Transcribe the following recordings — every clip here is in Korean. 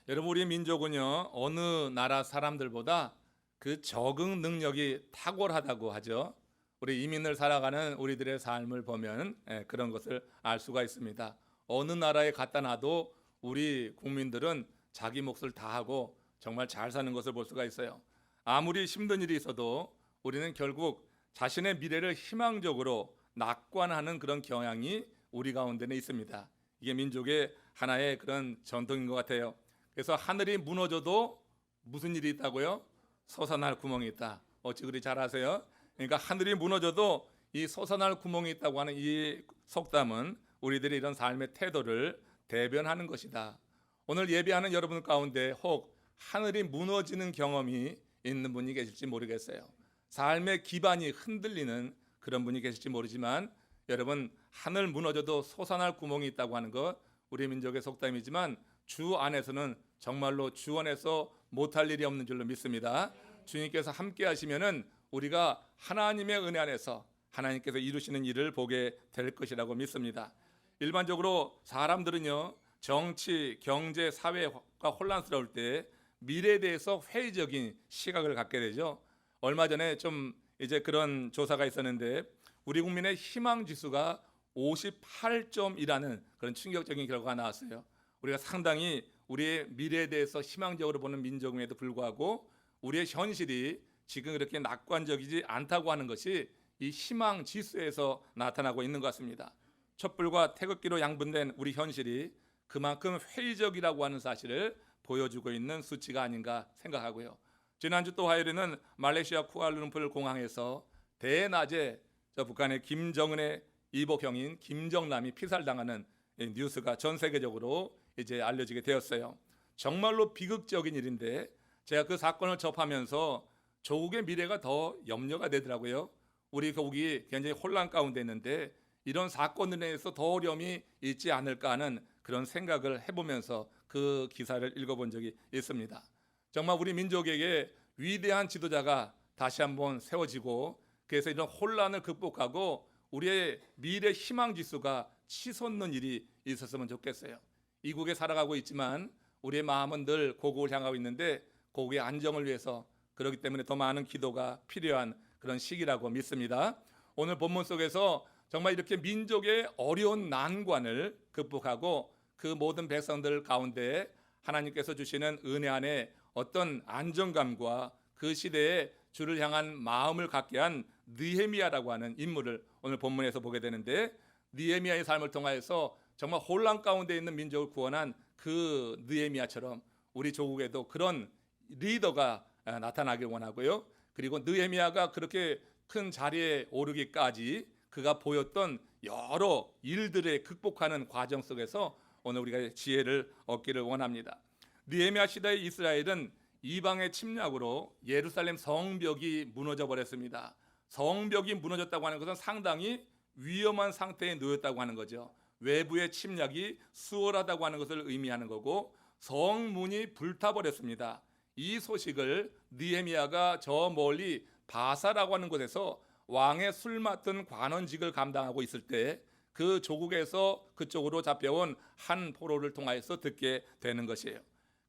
여러분, 우리 민족은요, 어느 나라 사람들보다 그 적응 능력이 탁월하다고 하죠. 우리 이민을 살아가는 우리들의 삶을 보면 그런 것을 알 수가 있습니다. 어느 나라에 갖다 놔도 우리 국민들은 자기 몫을 다하고 정말 잘 사는 것을 볼 수가 있어요. 아무리 힘든 일이 있어도 우리는 결국 자신의 미래를 희망적으로 낙관하는 그런 경향이 우리 가운데는 있습니다. 이게 민족의 하나의 그런 전통인 것 같아요. 그래서 하늘이 무너져도 무슨 일이 있다고요? 솟아날 구멍이 있다. 어찌 그리 잘 아세요? 그러니까 하늘이 무너져도 이 솟아날 구멍이 있다고 하는 이 속담은 우리들의 이런 삶의 태도를 대변하는 것이다. 오늘 예배하는 여러분 가운데 혹 하늘이 무너지는 경험이 있는 분이 계실지 모르겠어요. 삶의 기반이 흔들리는 그런 분이 계실지 모르지만, 여러분, 하늘 무너져도 솟아날 구멍이 있다고 하는 것, 우리 민족의 속담이지만 주 안에서는 정말로 주 안에서 못할 일이 없는 줄로 믿습니다. 주님께서 함께 하시면은 우리가 하나님의 은혜 안에서 하나님께서 이루시는 일을 보게 될 것이라고 믿습니다. 일반적으로 사람들은요, 정치, 경제, 사회가 혼란스러울 때 미래에 대해서 회의적인 시각을 갖게 되죠. 얼마 전에 좀 이제 그런 조사가 있었는데 우리 국민의 희망 지수가 58점이라는 그런 충격적인 결과가 나왔어요. 우리가 상당히 우리의 미래에 대해서 희망적으로 보는 민족임에도 불구하고 우리의 현실이 지금 그렇게 낙관적이지 않다고 하는 것이 이 희망 지수에서 나타나고 있는 것 같습니다. 촛불과 태극기로 양분된 우리 현실이 그만큼 회의적이라고 하는 사실을 보여주고 있는 수치가 아닌가 생각하고요. 지난주 또 화요일에는 말레이시아 쿠알라룸푸르 공항에서 대낮에 북한의 김정은의 이복형인 김정남이 피살당하는 뉴스가 전 세계적으로 이제 알려지게 되었어요. 정말로 비극적인 일인데 제가 그 사건을 접하면서 조국의 미래가 더 염려가 되더라고요. 우리 조국이 굉장히 혼란 가운데 있는데 이런 사건들에 대해서 더 어려움이 있지 않을까 하는 그런 생각을 해보면서 그 기사를 읽어본 적이 있습니다. 정말 우리 민족에게 위대한 지도자가 다시 한번 세워지고, 그래서 이런 혼란을 극복하고 우리의 미래 희망 지수가 치솟는 일이 있었으면 좋겠어요. 이국에 살아가고 있지만 우리의 마음은 늘 고국을 향하고 있는데 고국의 안정을 위해서, 그렇기 때문에 더 많은 기도가 필요한 그런 시기라고 믿습니다. 오늘 본문 속에서 정말 이렇게 민족의 어려운 난관을 극복하고 그 모든 백성들 가운데 하나님께서 주시는 은혜 안에 어떤 안정감과 그 시대에 주를 향한 마음을 갖게 한 느헤미야라고 하는 인물을 오늘 본문에서 보게 되는데, 느헤미야의 삶을 통하여서 정말 혼란 가운데 있는 민족을 구원한 그 느헤미야처럼 우리 조국에도 그런 리더가 나타나길 원하고요. 그리고 느헤미야가 그렇게 큰 자리에 오르기까지 그가 보였던 여러 일들을 극복하는 과정 속에서 오늘 우리가 지혜를 얻기를 원합니다. 느헤미야 시대의 이스라엘은 이방의 침략으로 예루살렘 성벽이 무너져 버렸습니다. 성벽이 무너졌다고 하는 것은 상당히 위험한 상태에 놓였다고 하는 거죠. 외부의 침략이 수월하다고 하는 것을 의미하는 거고, 성문이 불타버렸습니다. 이 소식을 느헤미야가 저 멀리 바사라고 하는 곳에서 왕의 술 맡은 관원직을 감당하고 있을 때 그 조국에서 그쪽으로 잡혀온 한 포로를 통하여서 듣게 되는 것이에요.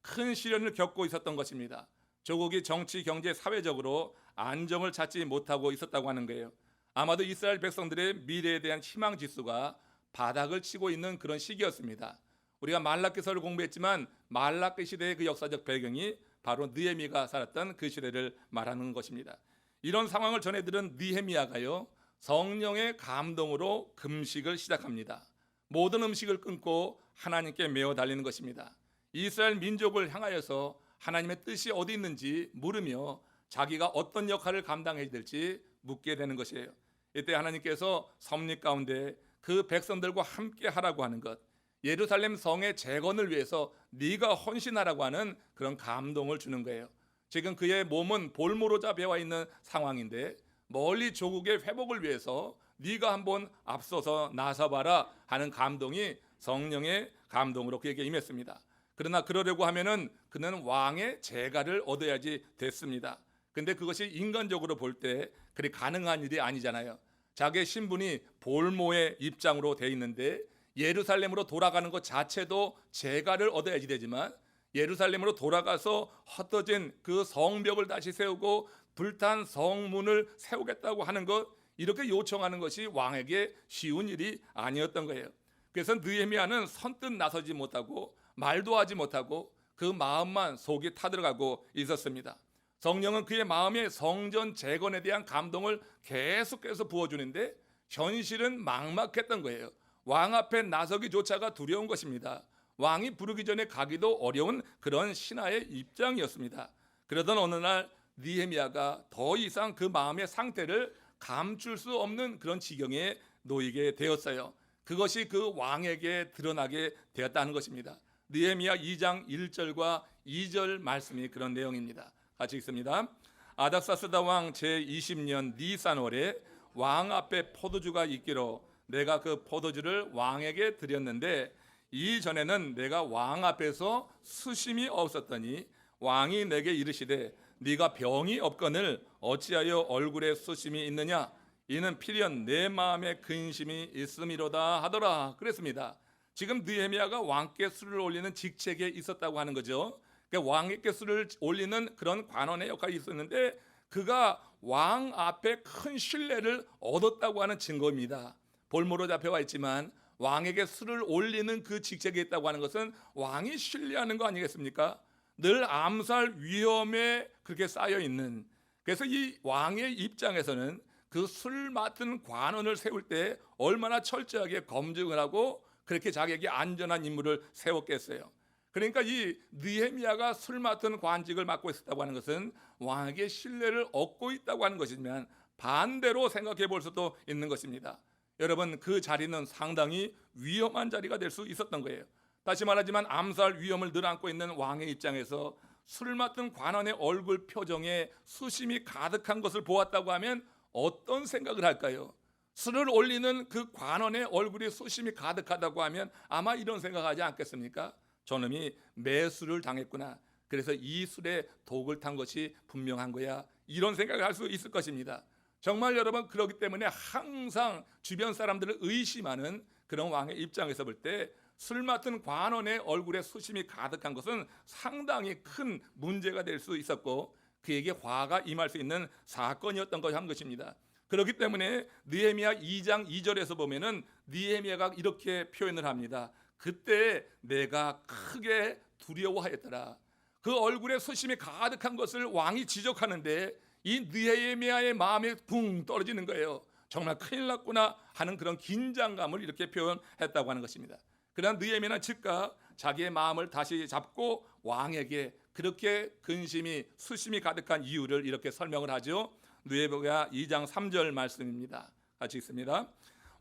큰 시련을 겪고 있었던 것입니다. 조국이 정치, 경제, 사회적으로 안정을 찾지 못하고 있었다고 하는 거예요. 아마도 이스라엘 백성들의 미래에 대한 희망 지수가 바닥을 치고 있는 그런 시기였습니다. 우리가 말라기서를 공부했지만 말라기 시대의 그 역사적 배경이 바로 느헤미야가 살았던 그 시대를 말하는 것입니다. 이런 상황을 전해들은 느헤미야가요, 성령의 감동으로 금식을 시작합니다. 모든 음식을 끊고 하나님께 메어 달리는 것입니다. 이스라엘 민족을 향하여서 하나님의 뜻이 어디 있는지 물으며 자기가 어떤 역할을 감당해야 될지 묻게 되는 것이에요. 이때 하나님께서 섭리 가운데 그 백성들과 함께 하라고 하는 것, 예루살렘 성의 재건을 위해서 네가 헌신하라고 하는 그런 감동을 주는 거예요. 지금 그의 몸은 볼모로 배와 있는 상황인데 멀리 조국의 회복을 위해서 네가 한번 앞서서 나서봐라 하는 감동이 성령의 감동으로 그에게 임했습니다. 그러나 그러려고 하면은 그는 왕의 재가를 얻어야지 됐습니다. 근데 그것이 인간적으로 볼 때 그리 가능한 일이 아니잖아요. 자기의 신분이 볼모의 입장으로 돼 있는데 예루살렘으로 돌아가는 것 자체도 재가를 얻어야지 되지만 예루살렘으로 돌아가서 헛어진 그 성벽을 다시 세우고 불탄 성문을 세우겠다고 하는 것, 이렇게 요청하는 것이 왕에게 쉬운 일이 아니었던 거예요. 그래서 느헤미야는 선뜻 나서지 못하고 말도 하지 못하고 그 마음만 속이 타들어가고 있었습니다. 성령은 그의 마음에 성전 재건에 대한 감동을 계속해서 부어주는데 현실은 막막했던 거예요. 왕 앞에 나서기조차가 두려운 것입니다. 왕이 부르기 전에 가기도 어려운 그런 신하의 입장이었습니다. 그러던 어느 날 느헤미야가 더 이상 그 마음의 상태를 감출 수 없는 그런 지경에 놓이게 되었어요. 그것이 그 왕에게 드러나게 되었다는 것입니다. 느헤미야 2장 1절과 2절 말씀이 그런 내용입니다. 같이 읽습니다. 아닥사스다 왕 제20년 니산월에 왕 앞에 포도주가 있기로 내가 그 포도주를 왕에게 드렸는데 이전에는 내가 왕 앞에서 수심이 없었더니 왕이 내게 이르시되 네가 병이 없거늘 어찌하여 얼굴에 수심이 있느냐 이는 필연 내 마음에 근심이 있음이로다 하더라 그랬습니다. 지금 느헤미야가 왕께 술을 올리는 직책에 있었다고 하는 거죠. 그러니까 왕에게 술을 올리는 그런 관원의 역할이 있었는데 그가 왕 앞에 큰 신뢰를 얻었다고 하는 증거입니다. 볼모로 잡혀와 있지만 왕에게 술을 올리는 그 직책에 있다고 하는 것은 왕이 신뢰하는 거 아니겠습니까? 늘 암살 위험에 그렇게 쌓여 있는, 그래서 이 왕의 입장에서는 그 술 맡은 관원을 세울 때 얼마나 철저하게 검증을 하고 그렇게 자기에게 안전한 인물을 세웠겠어요. 그러니까 이 느헤미야가 술 맡은 관직을 맡고 있었다고 하는 것은 왕에게 신뢰를 얻고 있다고 하는 것이지만 반대로 생각해 볼 수도 있는 것입니다. 여러분, 그 자리는 상당히 위험한 자리가 될 수 있었던 거예요. 다시 말하지만 암살 위험을 늘 안고 있는 왕의 입장에서 술 맡은 관원의 얼굴 표정에 수심이 가득한 것을 보았다고 하면 어떤 생각을 할까요? 술을 올리는 그 관원의 얼굴이 수심이 가득하다고 하면 아마 이런 생각하지 않겠습니까? 저놈이 매수를 당했구나. 그래서 이 술에 독을 탄 것이 분명한 거야. 이런 생각을 할 수 있을 것입니다. 정말 여러분, 그렇기 때문에 항상 주변 사람들을 의심하는 그런 왕의 입장에서 볼 때 술 맡은 관원의 얼굴에 수심이 가득한 것은 상당히 큰 문제가 될 수 있었고 그에게 화가 임할 수 있는 사건이었던 것입니다. 그렇기 때문에 느헤미야 2장 2절에서 보면은 느헤미야가 이렇게 표현을 합니다. 그때 내가 크게 두려워하였더라. 그 얼굴에 수심이 가득한 것을 왕이 지적하는데 이 느헤미야의 마음에 붕 떨어지는 거예요. 정말 큰일 났구나 하는 그런 긴장감을 이렇게 표현했다고 하는 것입니다. 그러나 느헤미야는 즉각 자기의 마음을 다시 잡고 왕에게 그렇게 근심이 수심이 가득한 이유를 이렇게 설명을 하죠. 느헤미야 2장 3절 말씀입니다. 같이 읽습니다.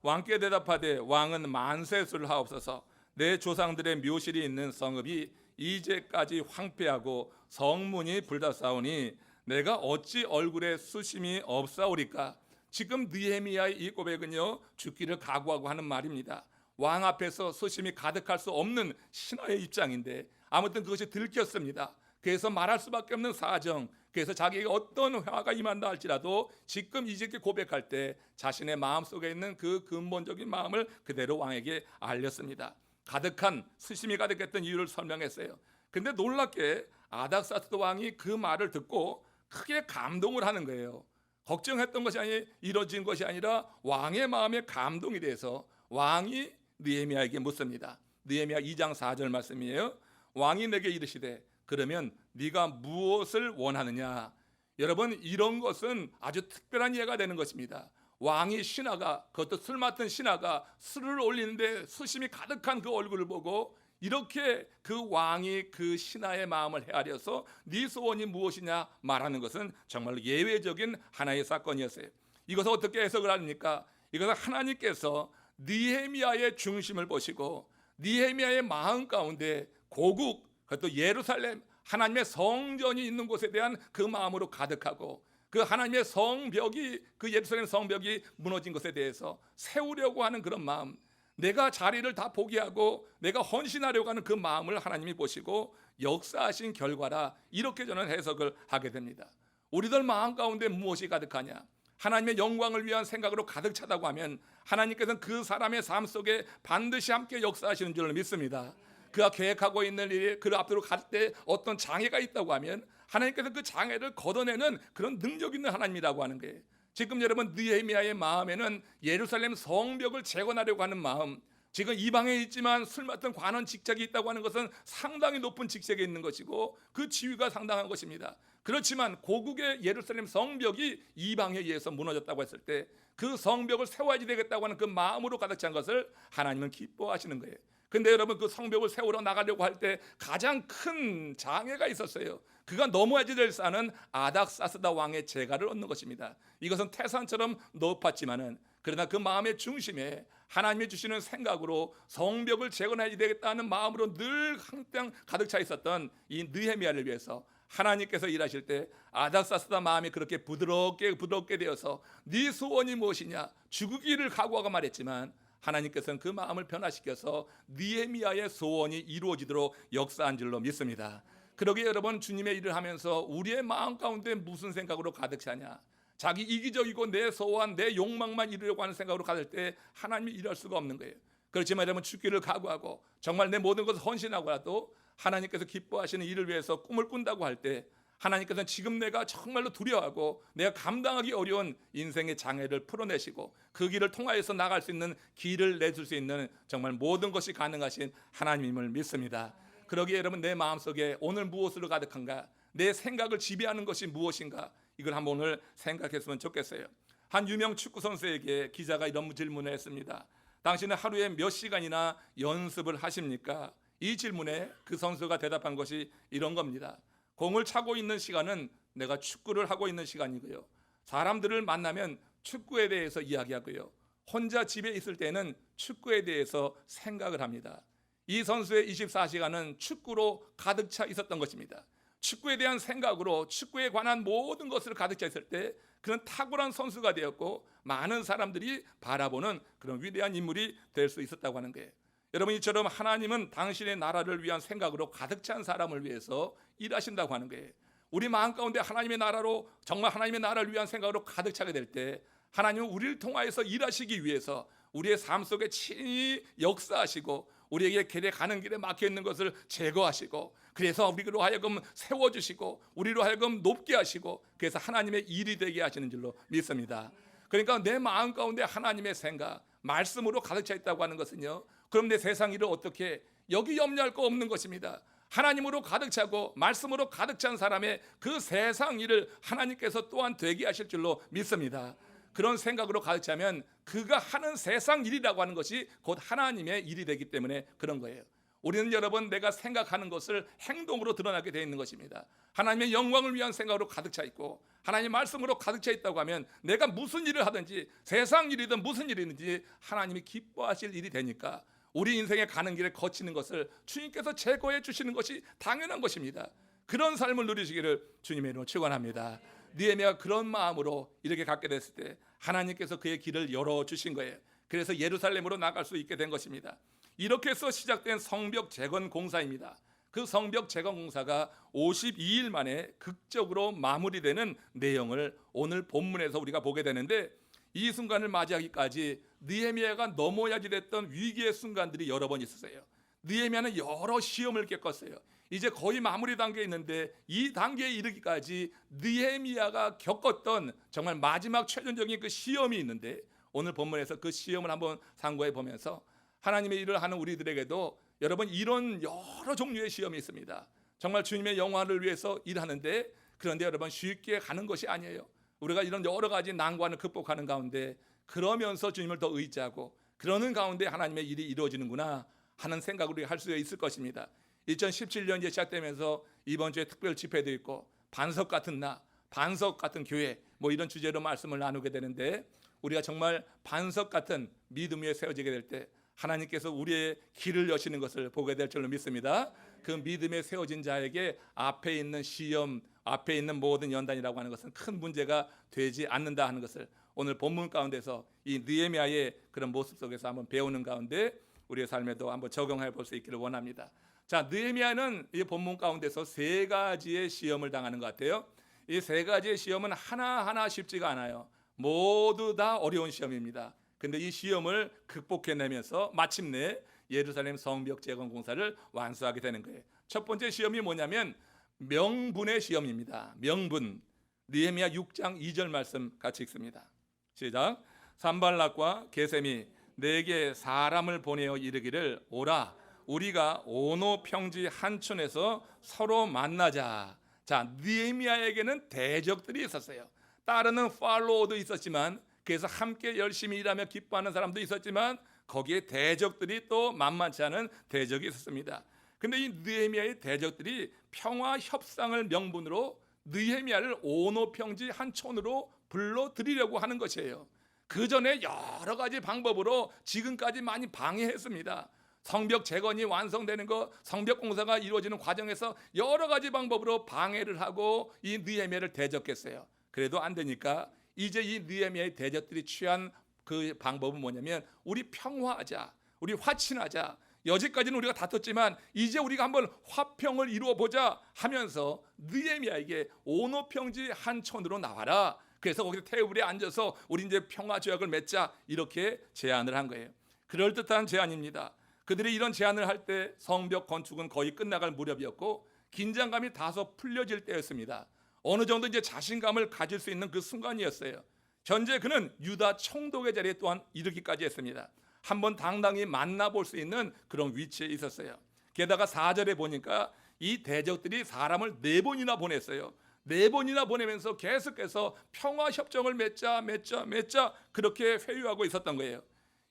왕께 대답하되 왕은 만세수를 하옵소서. 내 조상들의 묘실이 있는 성읍이 이제까지 황폐하고 성문이 불타싸우니 내가 어찌 얼굴에 수심이 없사오리까. 지금 느헤미야의 이 고백은요, 죽기를 각오하고 하는 말입니다. 왕 앞에서 수심이 가득할 수 없는 신하의 입장인데 아무튼 그것이 들켰습니다. 그래서 말할 수밖에 없는 사정, 그래서 자기에게 어떤 화가 임한다 할지라도 지금 이렇게 고백할 때 자신의 마음속에 있는 그 근본적인 마음을 그대로 왕에게 알렸습니다. 가득한, 수심이 가득했던 이유를 설명했어요. 근데 놀랍게 아닥사스다 왕이 그 말을 듣고 크게 감동을 하는 거예요. 걱정했던 것이 아니 이루어진 것이 아니라 왕의 마음에 감동이 돼서 왕이 느헤미야에게 묻습니다. 느헤미야 2장 4절 말씀이에요. 왕이 내게 이르시되 그러면 네가 무엇을 원하느냐. 여러분, 이런 것은 아주 특별한 예가 되는 것입니다. 왕이 신하가, 그것도 술 맡은 신하가 술을 올리는데 수심이 가득한 그 얼굴을 보고 이렇게 그 왕이 그 신하의 마음을 헤아려서 네 소원이 무엇이냐 말하는 것은 정말로 예외적인 하나의 사건이었어요. 이것을 어떻게 해석을 합니까? 이것은 하나님께서 느헤미야의 중심을 보시고 느헤미야의 마음 가운데 고국, 그것도 예루살렘 하나님의 성전이 있는 곳에 대한 그 마음으로 가득하고 그 하나님의 성벽이, 그 예루살렘 성벽이 무너진 것에 대해서 세우려고 하는 그런 마음, 내가 자리를 다 포기하고 내가 헌신하려고 하는 그 마음을 하나님이 보시고 역사하신 결과라, 이렇게 저는 해석을 하게 됩니다. 우리들 마음 가운데 무엇이 가득하냐? 하나님의 영광을 위한 생각으로 가득 차다고 하면 하나님께서는 그 사람의 삶 속에 반드시 함께 역사하시는 줄 믿습니다. 그가 계획하고 있는 일이 그 앞으로 갈 때 어떤 장애가 있다고 하면 하나님께서 그 장애를 걷어내는 그런 능력 있는 하나님이라고 하는 거예요. 지금 여러분 느헤미야의 마음에는 예루살렘 성벽을 재건하려고 하는 마음, 지금 이방에 있지만 술 맡은 관원 직책이 있다고 하는 것은 상당히 높은 직책에 있는 것이고 그 지위가 상당한 것입니다. 그렇지만 고국의 예루살렘 성벽이 이방에 의해서 무너졌다고 했을 때 그 성벽을 세워야지 되겠다고 하는 그 마음으로 가득 찬 것을 하나님은 기뻐하시는 거예요. 근데 여러분 그 성벽을 세우러 나가려고 할 때 가장 큰 장애가 있었어요. 그가 넘어야지 될 산은 아닥사스다 왕의 제가를 얻는 것입니다. 이것은 태산처럼 높았지만은 그러나 그 마음의 중심에 하나님이 주시는 생각으로 성벽을 재건해야 되겠다는 마음으로 늘 항상 가득 차 있었던 이 느헤미야를 위해서 하나님께서 일하실 때 아닥사스다 마음이 그렇게 부드럽게 되어서 네 소원이 무엇이냐 죽으기를 각오하고 말했지만 하나님께서는 그 마음을 변화시켜서 느헤미야의 소원이 이루어지도록 역사한 줄로 믿습니다. 그러기에 여러분 주님의 일을 하면서 우리의 마음 가운데 무슨 생각으로 가득 차냐, 자기 이기적이고 내 소원 내 욕망만 이루려고 하는 생각으로 가득 때 하나님이 일할 수가 없는 거예요. 그렇지만 여러분 죽기를 각오하고 정말 내 모든 것을 헌신하고라도 하나님께서 기뻐하시는 일을 위해서 꿈을 꾼다고 할 때 하나님께서는 지금 내가 정말로 두려워하고 내가 감당하기 어려운 인생의 장애를 풀어내시고 그 길을 통하여서 나갈 수 있는 길을 내줄 수 있는 정말 모든 것이 가능하신 하나님임을 믿습니다. 그러기에 여러분 내 마음속에 오늘 무엇으로 가득한가, 내 생각을 지배하는 것이 무엇인가, 이걸 한번 오늘 생각했으면 좋겠어요. 한 유명 축구 선수에게 기자가 이런 질문을 했습니다. 당신은 하루에 몇 시간이나 연습을 하십니까? 이 질문에 그 선수가 대답한 것이 이런 겁니다. 공을 차고 있는 시간은 내가 축구를 하고 있는 시간이고요. 사람들을 만나면 축구에 대해서 이야기하고요. 혼자 집에 있을 때는 축구에 대해서 생각을 합니다. 이 선수의 24시간은 축구로 가득 차 있었던 것입니다. 축구에 대한 생각으로 축구에 관한 모든 것을 가득 차 있을 때 그런 탁월한 선수가 되었고 많은 사람들이 바라보는 그런 위대한 인물이 될 수 있었다고 하는 거예요. 여러분 이처럼 하나님은 당신의 나라를 위한 생각으로 가득 찬 사람을 위해서 일하신다고 하는 거예요. 우리 마음 가운데 하나님의 나라로 정말 하나님의 나라를 위한 생각으로 가득 차게 될 때 하나님은 우리를 통하여서 일하시기 위해서 우리의 삶 속에 친히 역사하시고 우리에게 길에 가는 길에 막혀 있는 것을 제거하시고 그래서 우리로 하여금 세워주시고 우리로 하여금 높게 하시고 그래서 하나님의 일이 되게 하시는 줄로 믿습니다. 그러니까 내 마음 가운데 하나님의 생각 말씀으로 가득 차 있다고 하는 것은요, 그럼 내 세상 일을 어떻게 여기 염려할 거 없는 것입니다. 하나님으로 가득 차고 말씀으로 가득 찬 사람의 그 세상 일을 하나님께서 또한 되게 하실 줄로 믿습니다. 그런 생각으로 가득 차면 그가 하는 세상 일이라고 하는 것이 곧 하나님의 일이 되기 때문에 그런 거예요. 우리는 여러분 내가 생각하는 것을 행동으로 드러나게 되어 있는 것입니다. 하나님의 영광을 위한 생각으로 가득 차 있고 하나님의 말씀으로 가득 차 있다고 하면 내가 무슨 일을 하든지 세상 일이든 무슨 일이든지 하나님이 기뻐하실 일이 되니까 우리 인생에 가는 길에 거치는 것을 주님께서 제거해 주시는 것이 당연한 것입니다. 그런 삶을 누리시기를 주님의 이름으로 축원합니다. 느헤미야가 그런 마음으로 이렇게 갖게 됐을 때 하나님께서 그의 길을 열어주신 거예요. 그래서 예루살렘으로 나갈 수 있게 된 것입니다. 이렇게 해서 시작된 성벽 재건 공사입니다. 그 성벽 재건 공사가 52일 만에 극적으로 마무리되는 내용을 오늘 본문에서 우리가 보게 되는데 이 순간을 맞이하기까지 느헤미야가 넘어야지 됐던 위기의 순간들이 여러 번 있었어요. 느헤미야는 여러 시험을 겪었어요. 이제 거의 마무리 단계에 있는데 이 단계에 이르기까지 느헤미야가 겪었던 정말 마지막 최종적인 그 시험이 있는데 오늘 본문에서 그 시험을 한번 상고해 보면서 하나님의 일을 하는 우리들에게도 여러분 이런 여러 종류의 시험이 있습니다. 정말 주님의 영광을 위해서 일하는데 그런데 여러분 쉽게 가는 것이 아니에요. 우리가 이런 여러 가지 난관을 극복하는 가운데 그러면서 주님을 더 의지하고 그러는 가운데 하나님의 일이 이루어지는구나 하는 생각을 우리가 할 수 있을 것입니다. 2017년 이제 시작되면서 이번 주에 특별 집회도 있고 반석 같은 나, 반석 같은 교회 뭐 이런 주제로 말씀을 나누게 되는데 우리가 정말 반석 같은 믿음 위에 세워지게 될 때 하나님께서 우리의 길을 여시는 것을 보게 될 줄로 믿습니다. 그 믿음에 세워진 자에게 앞에 있는 시험, 앞에 있는 모든 연단이라고 하는 것은 큰 문제가 되지 않는다 하는 것을 오늘 본문 가운데서 이 느헤미야의 그런 모습 속에서 한번 배우는 가운데 우리의 삶에도 한번 적용해 볼 수 있기를 원합니다. 자, 느헤미야는 이 본문 가운데서 세 가지의 시험을 당하는 것 같아요. 이 세 가지의 시험은 하나하나 쉽지가 않아요. 모두 다 어려운 시험입니다. 근데 이 시험을 극복해내면서 마침내 예루살렘 성벽 재건 공사를 완수하게 되는 거예요. 첫 번째 시험이 뭐냐면 명분의 시험입니다. 명분. 느헤미야 6장 2절 말씀 같이 읽습니다. 시작. 산발락과 게셈이 내게 사람을 보내어 이르기를 오라 우리가 오노 평지 한촌에서 서로 만나자. 자, 느헤미야에게는 대적들이 있었어요. 따르는 팔로워도 있었지만, 그래서 함께 열심히 일하며 기뻐하는 사람도 있었지만, 거기에 대적들이 또 만만치 않은 대적이 있었습니다. 근데 이 느헤미야의 대적들이 평화 협상을 명분으로 느헤미야를 오노 평지 한촌으로 불러들이려고 하는 것이에요. 그 전에 여러 가지 방법으로 지금까지 많이 방해했습니다. 성벽 재건이 완성되는 것, 성벽 공사가 이루어지는 과정에서 여러 가지 방법으로 방해를 하고 이 느헤미야를 대적했어요. 그래도 안 되니까 이제 이 느헤미야의 대적들이 취한 그 방법은 뭐냐면 우리 평화하자, 우리 화친하자. 여지까지는 우리가 다퉜지만 이제 우리가 한번 화평을 이루어 보자 하면서 느헤미야에게 오노 평지 한촌으로 나와라. 그래서 거기 테이블에 앉아서 우리 이제 평화 조약을 맺자 이렇게 제안을 한 거예요. 그럴듯한 제안입니다. 그들이 이런 제안을 할 때 성벽 건축은 거의 끝나갈 무렵이었고 긴장감이 다소 풀려질 때였습니다. 어느 정도 이제 자신감을 가질 수 있는 그 순간이었어요. 현재 그는 유다 총독의 자리에 또한 이르기까지 했습니다. 한번 당당히 만나볼 수 있는 그런 위치에 있었어요. 게다가 4절에 보니까 이 대적들이 사람을 4번이나 보냈어요. 4번이나 보내면서 계속해서 평화협정을 맺자 그렇게 회유하고 있었던 거예요.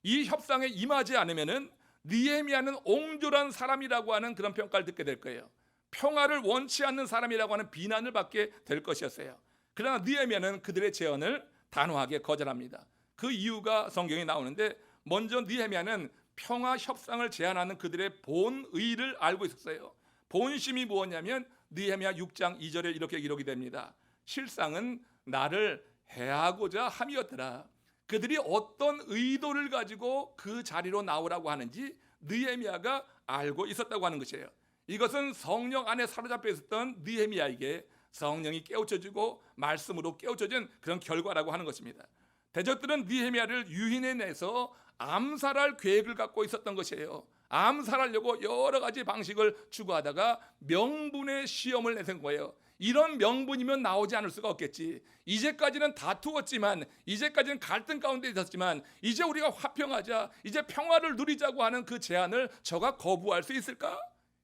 이 협상에 임하지 않으면은 느헤미야는 옹졸한 사람이라고 하는 그런 평가를 듣게 될 거예요. 평화를 원치 않는 사람이라고 하는 비난을 받게 될 것이었어요. 그러나 느헤미야는 그들의 제언을 단호하게 거절합니다. 그 이유가 성경에 나오는데, 먼저 느헤미야는 평화 협상을 제안하는 그들의 본의를 알고 있었어요. 본심이 무엇이냐면 느헤미야 6장 2절에 이렇게 기록이 됩니다. 실상은 나를 해하고자 함이었더라. 그들이 어떤 의도를 가지고 그 자리로 나오라고 하는지 느헤미야가 알고 있었다고 하는 것이에요. 이것은 성령 안에 사로잡혀 있었던 느헤미야에게 성령이 깨우쳐주고 말씀으로 깨우쳐진 그런 결과라고 하는 것입니다. 대적들은 느헤미야를 유인해내서 암살할 계획을 갖고 있었던 것이에요. 암살하려고 여러 가지 방식을 추구하다가 명분의 시험을 내세운 거예요. 이런 명분이면 나오지 않을 수가 없겠지. 이제까지는 다투었지만, 이제까지는 갈등 가운데 있었지만, 이제 우리가 화평하자, 이제 평화를 누리자고 하는 그 제안을 저가 거부할 수 있을까?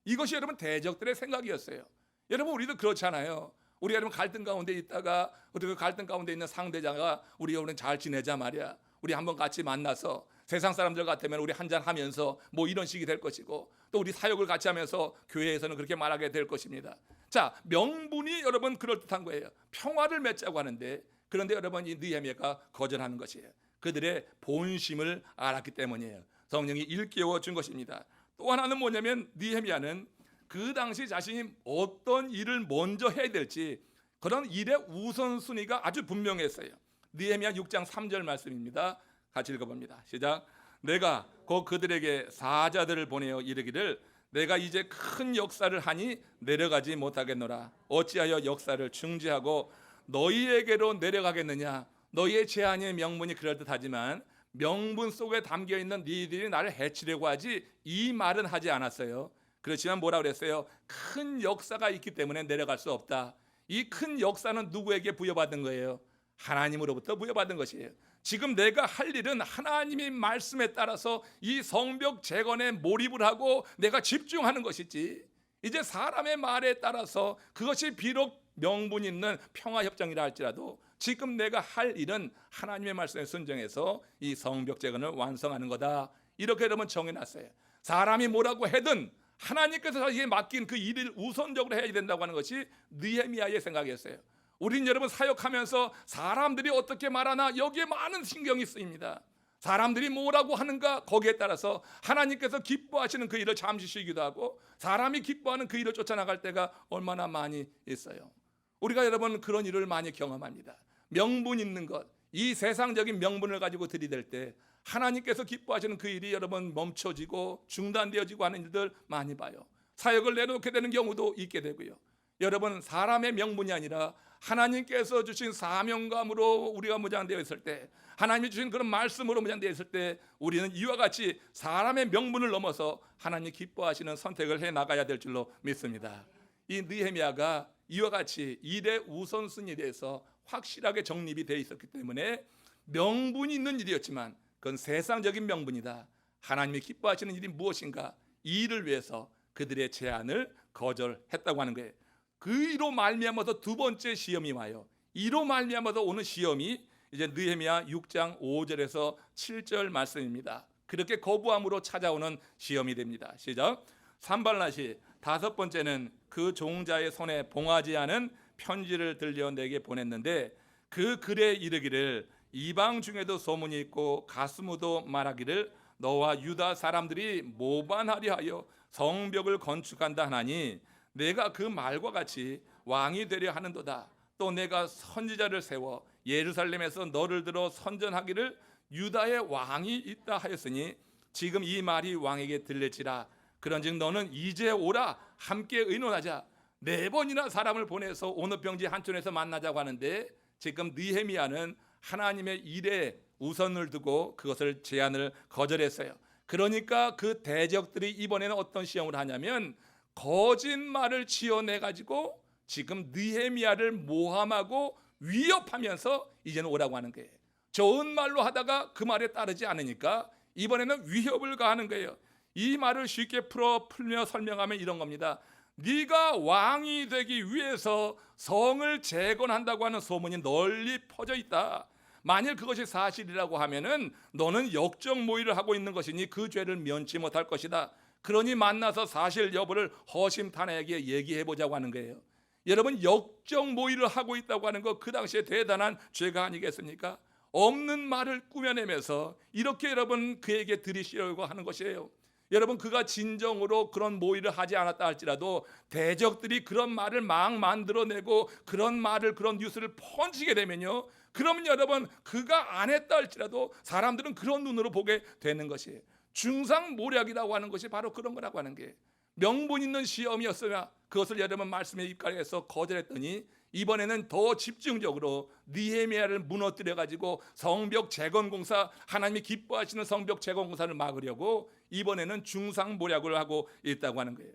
이것이 여러분 대적들의 생각이었어요. 여러분 우리도 그렇잖아요. 우리가 여러분 갈등 가운데 있다가 그 갈등 가운데 있는 상대자가 우리가 오늘 잘 지내자 말이야. 우리 한번 같이 만나서 세상 사람들 같으면 우리 한잔 하면서 뭐 이런 식이 될 것이고, 또 우리 사역을 같이 하면서 교회에서는 그렇게 말하게 될 것입니다. 자, 명분이 여러분 그럴듯한 거예요. 평화를 맺자고 하는데, 그런데 여러분 이 느헤미야가 거절하는 것이에요. 그들의 본심을 알았기 때문이에요. 성령이 일깨워 준 것입니다. 또 하나는 뭐냐면 느헤미야는 그 당시 자신이 어떤 일을 먼저 해야 될지 그런 일의 우선순위가 아주 분명했어요. 느헤미야 6장 3절 말씀입니다. 같이 읽어봅니다. 시작. 내가 곧 그들에게 사자들을 보내어 이르기를 내가 이제 큰 역사를 하니 내려가지 못하겠노라. 어찌하여 역사를 중지하고 너희에게로 내려가겠느냐. 너희의 제안의 명분이 그럴듯하지만 명분 속에 담겨있는 너희들이 나를 해치려고 하지, 이 말은 하지 않았어요. 그렇지만 뭐라 그랬어요? 큰 역사가 있기 때문에 내려갈 수 없다. 이 큰 역사는 누구에게 부여받은 거예요? 하나님으로부터 부여받은 것이에요. 지금 내가 할 일은 하나님의 말씀에 따라서 이 성벽 재건에 몰입을 하고 내가 집중하는 것이지, 이제 사람의 말에 따라서 그것이 비록 명분 있는 평화협정이라 할지라도 지금 내가 할 일은 하나님의 말씀에 순종해서 이 성벽 재건을 완성하는 거다. 이렇게 여러분 정해놨어요. 사람이 뭐라고 해든 하나님께서 자기에게 맡긴 그 일을 우선적으로 해야 된다고 하는 것이 느헤미야의 생각이었어요. 우린 여러분 사역하면서 사람들이 어떻게 말하나 여기에 많은 신경이 쓰입니다. 사람들이 뭐라고 하는가 거기에 따라서 하나님께서 기뻐하시는 그 일을 잠시 쉬기도 하고, 사람이 기뻐하는 그 일을 쫓아나갈 때가 얼마나 많이 있어요. 우리가 여러분 그런 일을 많이 경험합니다. 명분 있는 것, 이 세상적인 명분을 가지고 들이댈 때 하나님께서 기뻐하시는 그 일이 여러분 멈춰지고 중단되어지고 하는 일들 많이 봐요. 사역을 내놓게 되는 경우도 있게 되고요. 여러분 사람의 명분이 아니라 하나님께서 주신 사명감으로 우리가 무장되어 있을 때, 하나님이 주신 그런 말씀으로 무장되어 있을 때, 우리는 이와 같이 사람의 명분을 넘어서 하나님 기뻐하시는 선택을 해 나가야 될 줄로 믿습니다. 이 느헤미야가 이와 같이 일의 우선순위에 대해서 확실하게 정립이 되어 있었기 때문에 명분이 있는 일이었지만 그건 세상적인 명분이다. 하나님이 기뻐하시는 일이 무엇인가, 이 일을 위해서 그들의 제안을 거절했다고 하는 거예요. 그 이로 말미암아서 두 번째 시험이 와요. 이로 말미암아서 오는 시험이 이제 느헤미야 6장 5절에서 7절 말씀입니다. 그렇게 거부함으로 찾아오는 시험이 됩니다. 시작. 산발랏이 다섯 번째는 그 종자의 손에 봉하지 않은 편지를 들려 내게 보냈는데 그 글에 이르기를 이방 중에도 소문이 있고 가스무도 말하기를 너와 유다 사람들이 모반하려 하여 성벽을 건축한다 하나니 내가 그 말과 같이 왕이 되려 하는도다. 또 내가 선지자를 세워 예루살렘에서 너를 들어 선전하기를 유다의 왕이 있다 하였으니 지금 이 말이 왕에게 들릴지라. 그런즉 너는 이제 오라, 함께 의논하자. 4번이나 사람을 보내서 오늘 병지 한촌에서 만나자고 하는데 지금 느헤미야는 하나님의 일에 우선을 두고 그것을 제안을 거절했어요. 그러니까 그 대적들이 이번에는 어떤 시험을 하냐면 거짓말을 지어내 가지고 지금 느헤미야를 모함하고 위협하면서 이제는 오라고 하는 거예요. 좋은 말로 하다가 그 말에 따르지 않으니까 이번에는 위협을 가하는 거예요. 이 말을 쉽게 풀며 설명하면 이런 겁니다. 네가 왕이 되기 위해서 성을 재건한다고 하는 소문이 널리 퍼져 있다. 만일 그것이 사실이라고 하면은 너는 역적 모의를 하고 있는 것이니 그 죄를 면치 못할 것이다. 그러니 만나서 사실 여부를 허심탄회하게 얘기해 보자고 하는 거예요. 여러분, 역적 모의를 하고 있다고 하는 거 그 당시에 대단한 죄가 아니겠습니까? 없는 말을 꾸며내면서 이렇게 여러분 그에게 들이시려고 하는 것이에요. 여러분, 그가 진정으로 그런 모의를 하지 않았다 할지라도 대적들이 그런 말을 막 만들어내고 그런 말을, 그런 뉴스를 퍼지게 되면요, 그러면 여러분 그가 안 했다 할지라도 사람들은 그런 눈으로 보게 되는 것이에요. 중상모략이라고 하는 것이 바로 그런 거라고 하는 게, 명분 있는 시험이었으나 그것을 여러분 말씀에 입각해서 거절했더니 이번에는 더 집중적으로 느헤미야를 무너뜨려 가지고 성벽 재건 공사, 하나님이 기뻐하시는 성벽 재건 공사를 막으려고 이번에는 중상모략을 하고 있다고 하는 거예요.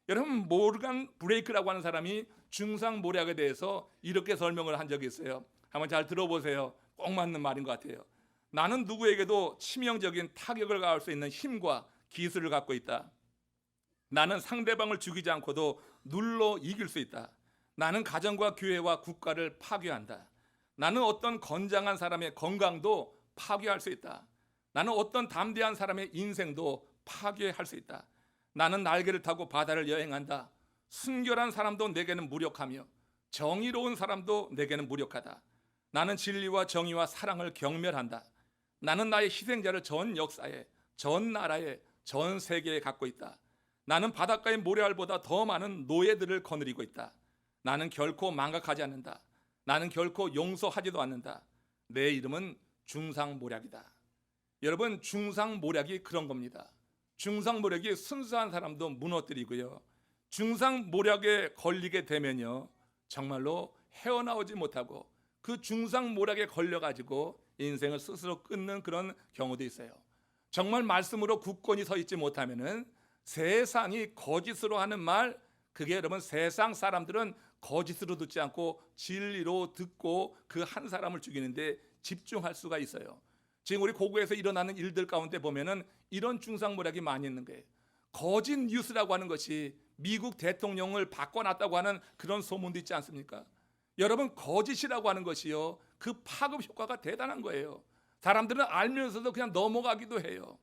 여러분, 모르간 브레이크라고 하는 사람이 중상모략에 대해서 이렇게 설명을 한 적이 있어요. 한번 잘 들어보세요. 꼭 맞는 말인 것 같아요. 나는 누구에게도 치명적인 타격을 가할 수 있는 힘과 기술을 갖고 있다. 나는 상대방을 죽이지 않고도 눌러 이길 수 있다. 나는 가정과 교회와 국가를 파괴한다. 나는 어떤 건장한 사람의 건강도 파괴할 수 있다. 나는 어떤 담대한 사람의 인생도 파괴할 수 있다. 나는 날개를 타고 바다를 여행한다. 순결한 사람도 내게는 무력하며 정의로운 사람도 내게는 무력하다. 나는 진리와 정의와 사랑을 경멸한다. 나는 나의 희생자를 전 역사에, 전 나라에, 전 세계에 갖고 있다. 나는 바닷가의 모래알보다 더 많은 노예들을 거느리고 있다. 나는 결코 망각하지 않는다. 나는 결코 용서하지도 않는다. 내 이름은 중상모략이다. 여러분, 중상모략이 그런 겁니다. 중상모략이 순수한 사람도 무너뜨리고요, 중상모략에 걸리게 되면요 정말로 헤어나오지 못하고 그 중상모략에 걸려가지고 인생을 스스로 끊는 그런 경우도 있어요. 정말 말씀으로 굳건히 서 있지 못하면은 세상이 거짓으로 하는 말, 그게 여러분 세상 사람들은 거짓으로 듣지 않고 진리로 듣고 그 한 사람을 죽이는데 집중할 수가 있어요. 지금 우리 고국에서 일어나는 일들 가운데 보면은 이런 중상모략이 많이 있는 거예요. 거짓 뉴스라고 하는 것이 미국 대통령을 바꿔놨다고 하는 그런 소문도 있지 않습니까? 여러분, 거짓이라고 하는 것이요, 그 파급 효과가 대단한 거예요. 사람들은 알면서도 그냥 넘어가기도 해요.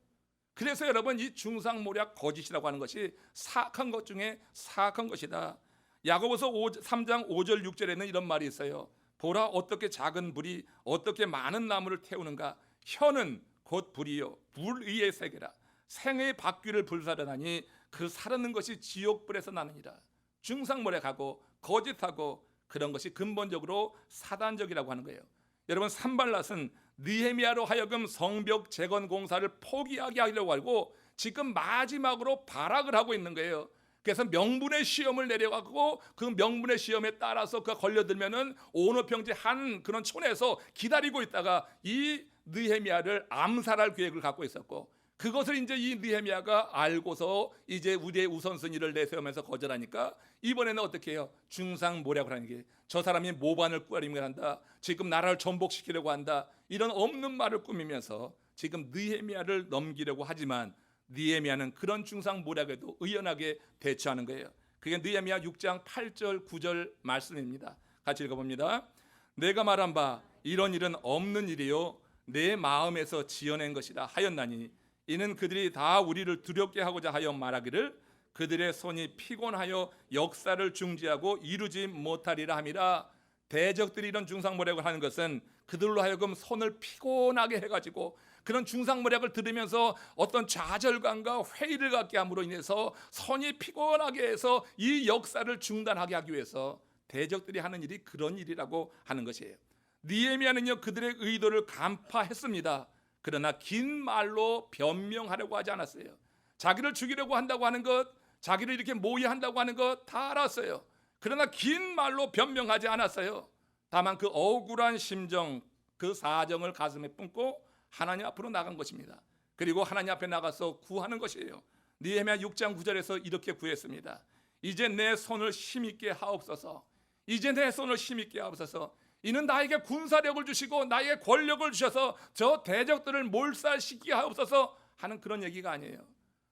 그래서 여러분, 이 중상모략 거짓이라고 하는 것이 사악한 것 중에 사악한 것이다. 야고보서 3장 5절 6절에는 이런 말이 있어요. 보라, 어떻게 작은 불이 어떻게 많은 나무를 태우는가. 혀는 곧 불이요 불의의 세계라. 생의 바퀴를 불사르나니 그 사르는 것이 지옥불에서 나느니라. 중상모략하고 거짓하고 그런 것이 근본적으로 사단적이라고 하는 거예요. 여러분, 산발랏은 느헤미야로 하여금 성벽 재건 공사를 포기하게 하려고 하고 지금 마지막으로 발악을 하고 있는 거예요. 그래서 명분의 시험을 내려가고 그 명분의 시험에 따라서 그 걸려들면은 오너 평지 한 그런 촌에서 기다리고 있다가 이 느헤미야를 암살할 계획을 갖고 있었고, 그것을 이제 이 느헤미야가 알고서 이제 우리의 우선순위를 내세우면서 거절하니까 이번에는 어떻게 해요? 중상모략을 하는 게, 저 사람이 모반을 꾸리며 한다, 지금 나라를 전복시키려고 한다, 이런 없는 말을 꾸미면서 지금 느헤미야를 넘기려고 하지만 느헤미야는 그런 중상모략에도 의연하게 대처하는 거예요. 그게 느헤미야 6장 8절 9절 말씀입니다. 같이 읽어봅니다. 내가 말한 바 이런 일은 없는 일이요 내 마음에서 지어낸 것이라 하였나니 이는 그들이 다 우리를 두렵게 하고자 하여 말하기를 그들의 손이 피곤하여 역사를 중지하고 이루지 못하리라 함이라. 대적들이 이런 중상모략을 하는 것은 그들로 하여금 손을 피곤하게 해가지고 그런 중상모략을 들으면서 어떤 좌절감과 회의를 갖게 함으로 인해서 손이 피곤하게 해서 이 역사를 중단하게 하기 위해서 대적들이 하는 일이 그런 일이라고 하는 것이에요. 느헤미야는요 그들의 의도를 간파했습니다. 그러나 긴 말로 변명하려고 하지 않았어요. 자기를 죽이려고 한다고 하는 것, 자기를 이렇게 모의한다고 하는 것 다 알았어요. 그러나 긴 말로 변명하지 않았어요. 다만 그 억울한 심정, 그 사정을 가슴에 품고 하나님 앞으로 나간 것입니다. 그리고 하나님 앞에 나가서 구하는 것이에요. 느헤미야 6장 9절에서 이렇게 구했습니다. 이제 내 손을 힘있게 하옵소서. 이제 내 손을 힘있게 하옵소서. 이는 나에게 군사력을 주시고 나에게 권력을 주셔서 저 대적들을 몰살시키게 하옵소서 하는 그런 얘기가 아니에요.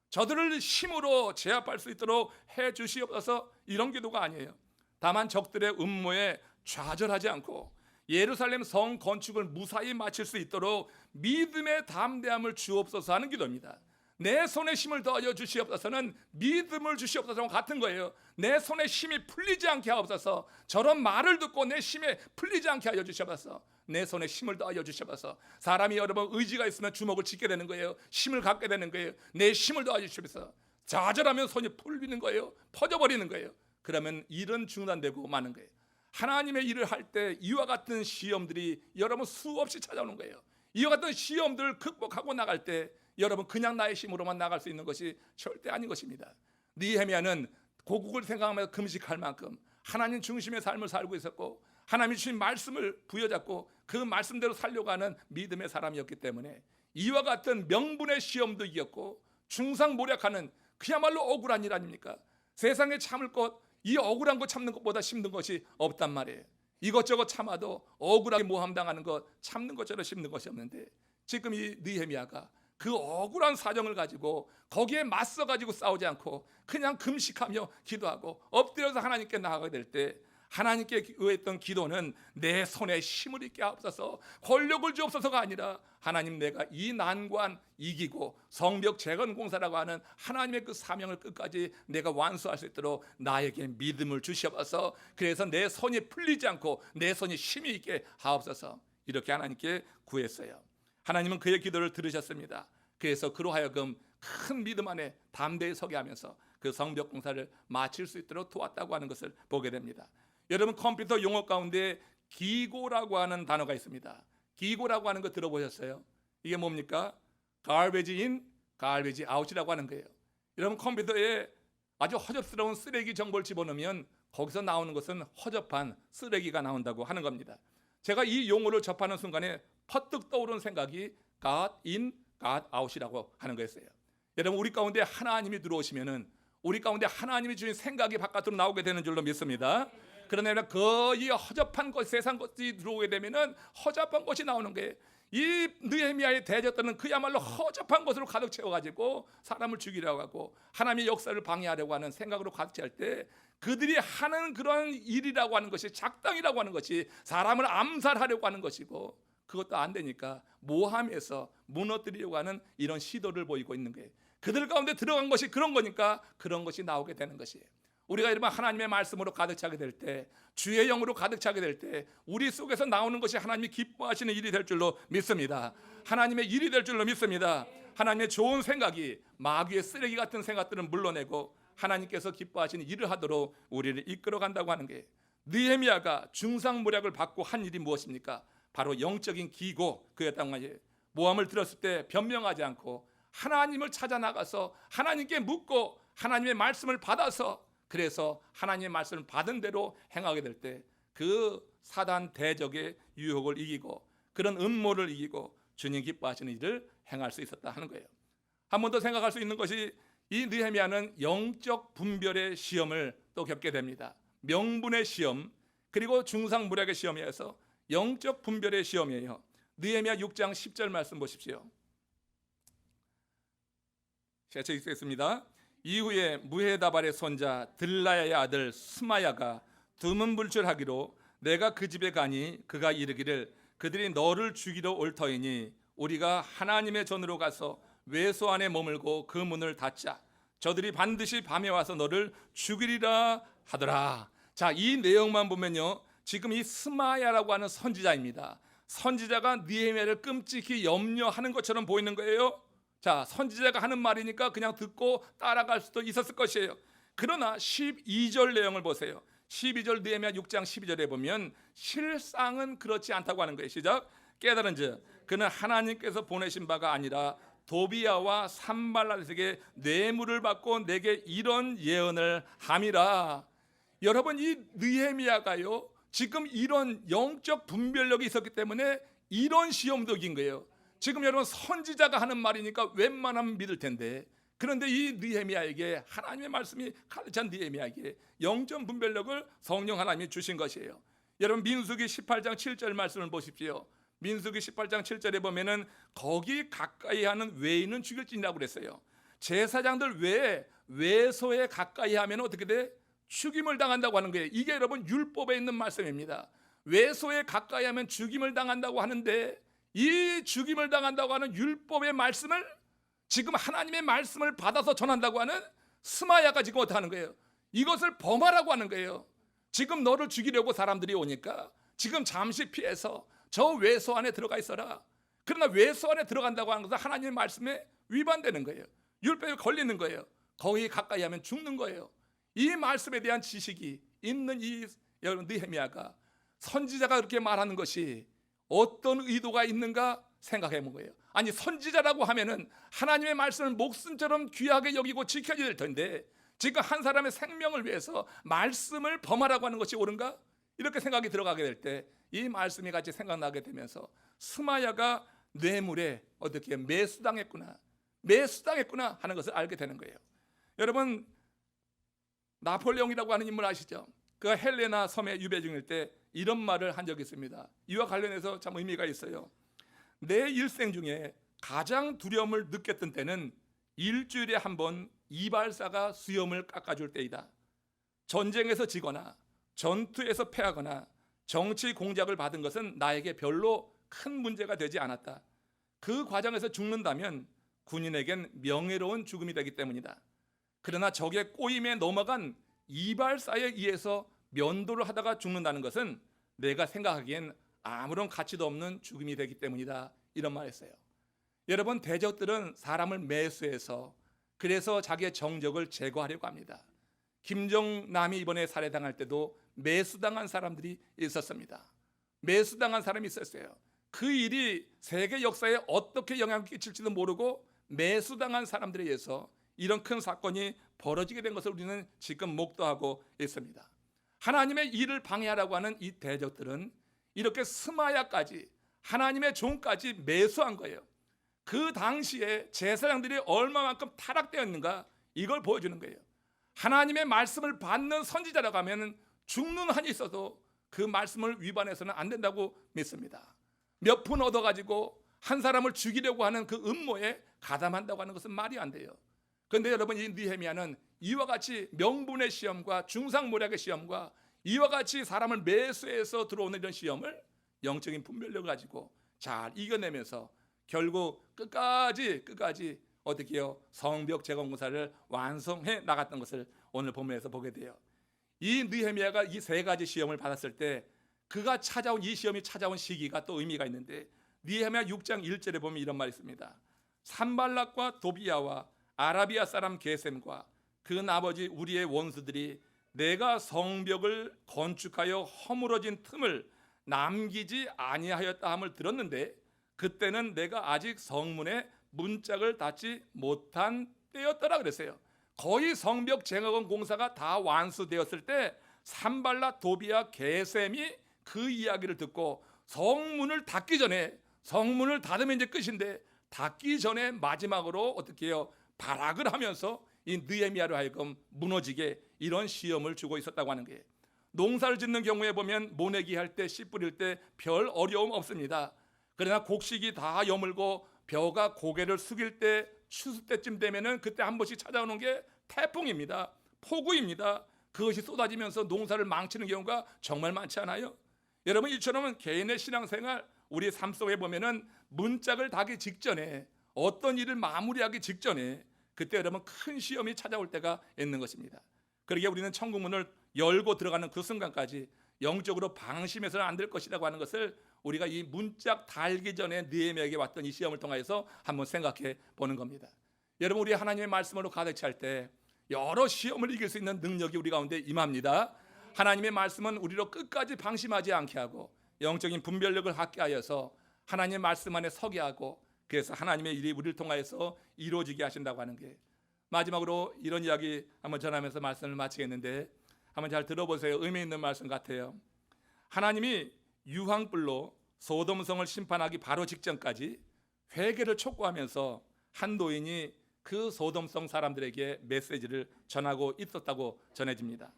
저들을 힘으로 제압할 수 있도록 해 주시옵소서 이런 기도가 아니에요. 다만 적들의 음모에 좌절하지 않고 예루살렘 성 건축을 무사히 마칠 수 있도록 믿음의 담대함을 주옵소서 하는 기도입니다. 내 손에 힘을 더하여 주시옵소서는 믿음을 주시옵소서와 같은 거예요. 내 손에 힘이 풀리지 않게 하옵소서. 저런 말을 듣고 내 힘에 풀리지 않게 하여 주시옵소서. 내 손에 힘을 더하여 주시옵소서. 사람이 여러분 의지가 있으면 주먹을 쥐게 되는 거예요. 힘을 갖게 되는 거예요. 내 힘을 더하여 주시옵소서. 좌절하면 손이 풀리는 거예요. 퍼져버리는 거예요. 그러면 일은 중단되고 마는 거예요. 하나님의 일을 할 때 이와 같은 시험들이 여러분 수없이 찾아오는 거예요. 이와 같은 시험들을 극복하고 나갈 때 여러분 그냥 나의 힘으로만 나갈 수 있는 것이 절대 아닌 것입니다. 느헤미야는 고국을 생각하면서 금식할 만큼 하나님 중심의 삶을 살고 있었고 하나님이 주신 말씀을 부여잡고 그 말씀대로 살려고 하는 믿음의 사람이었기 때문에 이와 같은 명분의 시험도 이겼고 중상모략하는 그야말로 억울한 일 아닙니까? 세상에 참을 것, 이 억울한 거 참는 것보다 힘든 것이 없단 말이에요. 이것저것 참아도 억울하게 모함당하는 것 참는 것처럼 힘든 것이 없는데 지금 이 느헤미야가 그 억울한 사정을 가지고 거기에 맞서 가지고 싸우지 않고 그냥 금식하며 기도하고 엎드려서 하나님께 나아가게 될 때 하나님께 의했던 기도는 내 손에 힘을 있게 하옵소서, 권력을 주옵소서가 아니라 하나님 내가 이 난관 이기고 성벽 재건 공사라고 하는 하나님의 그 사명을 끝까지 내가 완수할 수 있도록 나에게 믿음을 주시옵소서. 그래서 내 손이 풀리지 않고 내 손이 힘이 있게 하옵소서. 이렇게 하나님께 구했어요. 하나님은 그의 기도를 들으셨습니다. 그래서 그로 하여금 큰 믿음 안에 담대히 서게 하면서 그 성벽 공사를 마칠 수 있도록 도왔다고 하는 것을 보게 됩니다. 여러분 컴퓨터 용어 가운데 기고라고 하는 단어가 있습니다. 기고라고 하는 거 들어보셨어요? 이게 뭡니까? garbage in, garbage out이라고 하는 거예요. 여러분 컴퓨터에 아주 허접스러운 쓰레기 정보를 집어넣으면 거기서 나오는 것은 허접한 쓰레기가 나온다고 하는 겁니다. 제가 이 용어를 접하는 순간에 퍼뜩 떠오른 생각이 God in, God out이라고 하는 거였어요. 여러분 우리 가운데 하나님이 들어오시면은 우리 가운데 하나님이 주신 생각이 바깥으로 나오게 되는 줄로 믿습니다. 그러나 거의 허접한 것, 세상 것이 들어오게 되면은 허접한 것이 나오는 거예요. 이 느헤미야의 대적들은 그야말로 허접한 것으로 가득 채워가지고 사람을 죽이려고 하고 하나님의 역사를 방해하려고 하는 생각으로 가득 채울 때 그들이 하는 그런 일이라고 하는 것이 작당이라고 하는 것이 사람을 암살하려고 하는 것이고 그것도 안 되니까 모함해서 무너뜨리려고 하는 이런 시도를 보이고 있는 거예요. 그들 가운데 들어간 것이 그런 거니까 그런 것이 나오게 되는 것이에요. 우리가 이러면 하나님의 말씀으로 가득 차게 될 때, 주의 영으로 가득 차게 될 때 우리 속에서 나오는 것이 하나님이 기뻐하시는 일이 될 줄로 믿습니다. 하나님의 일이 될 줄로 믿습니다. 하나님의 좋은 생각이 마귀의 쓰레기 같은 생각들은 물러내고 하나님께서 기뻐하시는 일을 하도록 우리를 이끌어간다고 하는 게, 느헤미야가 중상모략을 받고 한 일이 무엇입니까? 바로 영적인 기고 그였단 말이에요. 모함을 들었을 때 변명하지 않고 하나님을 찾아 나가서 하나님께 묻고 하나님의 말씀을 받아서, 그래서 하나님의 말씀을 받은 대로 행하게 될 때 그 사단 대적의 유혹을 이기고 그런 음모를 이기고 주님 기뻐하시는 일을 행할 수 있었다 하는 거예요. 한 번 더 생각할 수 있는 것이 이 느헤미야는 영적 분별의 시험을 또 겪게 됩니다. 명분의 시험, 그리고 중상모략의 시험이어서 영적 분별의 시험이에요. 느헤미야 6장 10절 말씀 보십시오. 제가 읽겠습니다. 이후에 무헤다발의 손자 들라야의 아들 스마야가 두문불출하기로 내가 그 집에 가니 그가 이르기를 그들이 너를 죽이러 올 터이니 우리가 하나님의 전으로 가서 외소 안에 머물고 그 문을 닫자. 저들이 반드시 밤에 와서 너를 죽이리라 하더라. 자, 이 내용만 보면요, 지금 이 스마야라고 하는 선지자입니다. 선지자가 느헤미야를 끔찍히 염려하는 것처럼 보이는 거예요. 자, 선지자가 하는 말이니까 그냥 듣고 따라갈 수도 있었을 것이에요. 그러나 12절 내용을 보세요. 12절 느헤미야 6장 12절에 보면 실상은 그렇지 않다고 하는 거예요. 시작. 깨달은즉 그는 하나님께서 보내신 바가 아니라 도비야와 산발랏에게 뇌물을 받고 내게 이런 예언을 함이라. 여러분, 이 느헤미야가요, 지금 이런 영적 분별력이 있었기 때문에 이런 시험도 이긴 거예요. 지금 여러분, 선지자가 하는 말이니까 웬만하면 믿을 텐데, 그런데 이 느헤미야에게 하나님의 말씀이 가르친 느헤미야에게 영적 분별력을 성령 하나님이 주신 것이에요. 여러분, 민수기 18장 7절 말씀을 보십시오. 민수기 18장 7절에 보면은 거기 가까이 하는 외인은 죽일지니라고 그랬어요. 제사장들 외에 외소에 가까이 하면 어떻게 돼? 죽임을 당한다고 하는 거예요. 이게 여러분 율법에 있는 말씀입니다. 외소에 가까이 하면 죽임을 당한다고 하는데, 이 죽임을 당한다고 하는 율법의 말씀을 지금 하나님의 말씀을 받아서 전한다고 하는 스마야가 지금 어떻게 하는 거예요? 이것을 범하라고 하는 거예요. 지금 너를 죽이려고 사람들이 오니까 지금 잠시 피해서 저 외소 안에 들어가 있어라. 그러나 외소 안에 들어간다고 하는 것은 하나님의 말씀에 위반되는 거예요. 율법에 걸리는 거예요. 거기 가까이 하면 죽는 거예요. 이 말씀에 대한 지식이 있는 이 여러분 느헤미야가, 선지자가 그렇게 말하는 것이 어떤 의도가 있는가 생각해 본 거예요. 아니, 선지자라고 하면은 하나님의 말씀을 목숨처럼 귀하게 여기고 지켜야 될 텐데 지금 한 사람의 생명을 위해서 말씀을 범하라고 하는 것이 옳은가? 이렇게 생각이 들어가게 될 때 이 말씀이 같이 생각나게 되면서 스마야가 뇌물에 어떻게 매수당했구나 하는 것을 알게 되는 거예요. 여러분, 나폴레옹이라고 하는 인물 아시죠? 그가 헬레나 섬에 유배 중일 때 이런 말을 한 적이 있습니다. 이와 관련해서 참 의미가 있어요. 내 일생 중에 가장 두려움을 느꼈던 때는 일주일에 한 번 이발사가 수염을 깎아줄 때이다. 전쟁에서 지거나 전투에서 패하거나 정치 공작을 받은 것은 나에게 별로 큰 문제가 되지 않았다. 그 과정에서 죽는다면 군인에겐 명예로운 죽음이 되기 때문이다. 그러나 적의 꼬임에 넘어간 이발사에 의해서 면도를 하다가 죽는다는 것은 내가 생각하기엔 아무런 가치도 없는 죽음이 되기 때문이다. 이런 말 했어요. 여러분, 대적들은 사람을 매수해서 그래서 자기의 정적을 제거하려고 합니다. 김정남이 이번에 살해당할 때도 매수당한 사람들이 있었습니다. 매수당한 사람이 있었어요. 그 일이 세계 역사에 어떻게 영향을 끼칠지도 모르고 매수당한 사람들에 의해서 이런 큰 사건이 벌어지게 된 것을 우리는 지금 목도하고 있습니다. 하나님의 일을 방해하라고 하는 이 대적들은 이렇게 스마야까지, 하나님의 종까지 매수한 거예요. 그 당시에 제사장들이 얼마만큼 타락되었는가, 이걸 보여주는 거예요. 하나님의 말씀을 받는 선지자라고 하면 죽는 한이 있어도 그 말씀을 위반해서는 안 된다고 믿습니다. 몇 푼 얻어가지고 한 사람을 죽이려고 하는 그 음모에 가담한다고 하는 것은 말이 안 돼요. 그런데 여러분, 이 느헤미야는 이와 같이 명분의 시험과 중상모략의 시험과 이와 같이 사람을 매수해서 들어오는 이런 시험을 영적인 분별력을 가지고 잘 이겨내면서 결국 끝까지 어떻게 해요? 성벽 재건공사를 완성해 나갔던 것을 오늘 본문에서 보게 돼요. 이 느헤미야가 이 세 가지 시험을 받았을 때 그가 찾아온 이 시험이 찾아온 시기가 또 의미가 있는데, 느헤미야 6장 1절에 보면 이런 말이 있습니다. 산발락과 도비야와 아라비아 사람 게셈과 그 아버지 우리의 원수들이 내가 성벽을 건축하여 허물어진 틈을 남기지 아니하였다 함을 들었는데 그때는 내가 아직 성문에 문짝을 닫지 못한 때였더라 그랬어요. 거의 성벽 쟁여건 공사가 다 완수되었을 때 산발라 도비아 게셈이 그 이야기를 듣고 성문을 닫기 전에, 성문을 닫으면 이제 끝인데 닫기 전에 마지막으로 어떻게 해요? 발악을 하면서 이 느헤미야로 하여금 무너지게 이런 시험을 주고 있었다고 하는 거예요. 농사를 짓는 경우에 보면 모내기 할 때, 씨 뿌릴 때 별 어려움 없습니다. 그러나 곡식이 다 여물고 벼가 고개를 숙일 때, 추수 때쯤 되면은 그때 한 번씩 찾아오는 게 태풍입니다. 폭우입니다. 그것이 쏟아지면서 농사를 망치는 경우가 정말 많지 않아요? 여러분, 이처럼 개인의 신앙생활, 우리 삶 속에 보면은 문짝을 닫기 직전에, 어떤 일을 마무리하기 직전에 그때 여러분 큰 시험이 찾아올 때가 있는 것입니다. 그러기에 우리는 천국문을 열고 들어가는 그 순간까지 영적으로 방심해서는 안 될 것이라고 하는 것을 우리가 이 문짝 달기 전에 느헤미야에게 왔던 이 시험을 통해서 한번 생각해 보는 겁니다. 여러분, 우리 하나님의 말씀으로 가득 찰 때 여러 시험을 이길 수 있는 능력이 우리 가운데 임합니다. 하나님의 말씀은 우리로 끝까지 방심하지 않게 하고 영적인 분별력을 갖게 하여서 하나님의 말씀 안에 서게 하고, 그래서 하나님의 일이 우리를 통하여서 이루어지게 하신다고 하는 게, 마지막으로 이런 이야기 한번 전하면서 말씀을 마치겠는데 한번 잘 들어보세요. 의미 있는 말씀 같아요. 하나님이 유황불로 소돔성을 심판하기 바로 직전까지 회개를 촉구하면서 한 노인이 그 소돔성 사람들에게 메시지를 전하고 있었다고 전해집니다.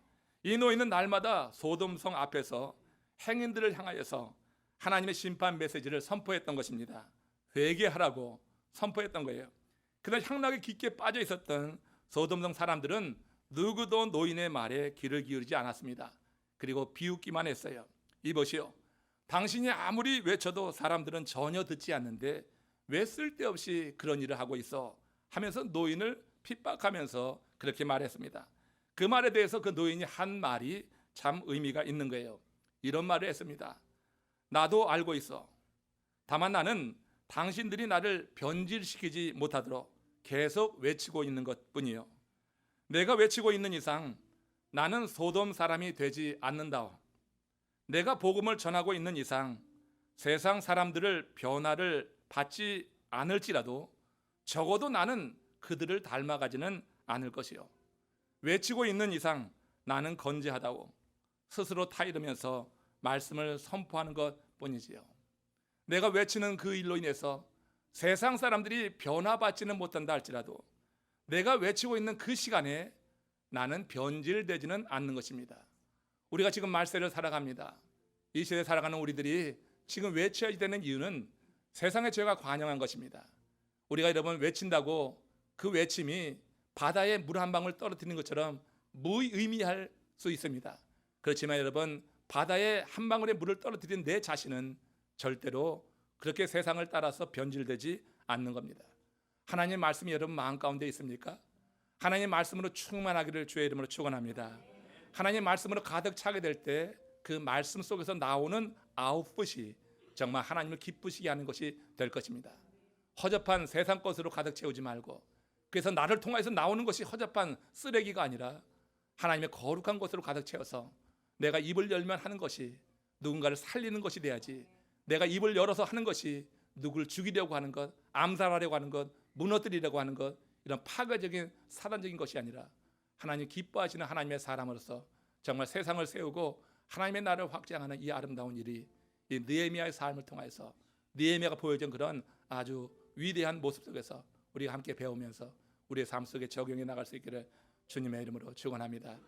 이 노인은 날마다 소돔성 앞에서 행인들을 향하여서 하나님의 심판 메시지를 선포했던 것입니다. 회개하라고 선포했던 거예요. 그러나 향락에 깊게 빠져 있었던 소돔성 사람들은 누구도 노인의 말에 귀를 기울이지 않았습니다. 그리고 비웃기만 했어요. 이보시오, 당신이 아무리 외쳐도 사람들은 전혀 듣지 않는데 왜 쓸데없이 그런 일을 하고 있어? 하면서 노인을 핍박하면서 그렇게 말했습니다. 그 말에 대해서 그 노인이 한 말이 참 의미가 있는 거예요. 이런 말을 했습니다. 나도 알고 있어. 다만 나는 당신들이 나를 변질시키지 못하도록 계속 외치고 있는 것뿐이요. 내가 외치고 있는 이상 나는 소돔 사람이 되지 않는다. 내가 복음을 전하고 있는 이상 세상 사람들을 변화를 받지 않을지라도 적어도 나는 그들을 닮아가지는 않을 것이요. 외치고 있는 이상 나는 건재하다고 스스로 타이르면서 말씀을 선포하는 것뿐이지요. 내가 외치는 그 일로 인해서 세상 사람들이 변화받지는 못한다 할지라도 내가 외치고 있는 그 시간에 나는 변질되지는 않는 것입니다. 우리가 지금 말세를 살아갑니다. 이 시대에 살아가는 우리들이 지금 외쳐야 되는 이유는 세상의 죄가 관영한 것입니다. 우리가 여러분 외친다고 그 외침이 바다에 물 한 방울 떨어뜨리는 것처럼 무의미할 수 있습니다. 그렇지만 여러분, 바다에 한 방울의 물을 떨어뜨린 내 자신은 절대로 그렇게 세상을 따라서 변질되지 않는 겁니다. 하나님의 말씀이 여러분 마음 가운데 있습니까? 하나님의 말씀으로 충만하기를 주의 이름으로 축원합니다. 하나님의 말씀으로 가득 차게 될 때 그 말씀 속에서 나오는 아웃풋이 정말 하나님을 기쁘시게 하는 것이 될 것입니다. 허접한 세상 것으로 가득 채우지 말고, 그래서 나를 통해서 나오는 것이 허접한 쓰레기가 아니라 하나님의 거룩한 것으로 가득 채워서 내가 입을 열면 하는 것이 누군가를 살리는 것이 돼야지, 내가 입을 열어서 하는 것이 누구를 죽이려고 하는 것, 암살하려고 하는 것, 무너뜨리려고 하는 것, 이런 파괴적인 사단적인 것이 아니라 하나님 기뻐하시는 하나님의 사람으로서 정말 세상을 세우고 하나님의 나라를 확장하는 이 아름다운 일이 이 느헤미야의 삶을 통해서 느헤미야가 보여준 그런 아주 위대한 모습 속에서 우리가 함께 배우면서 우리의 삶 속에 적용해 나갈 수 있기를 주님의 이름으로 축원합니다.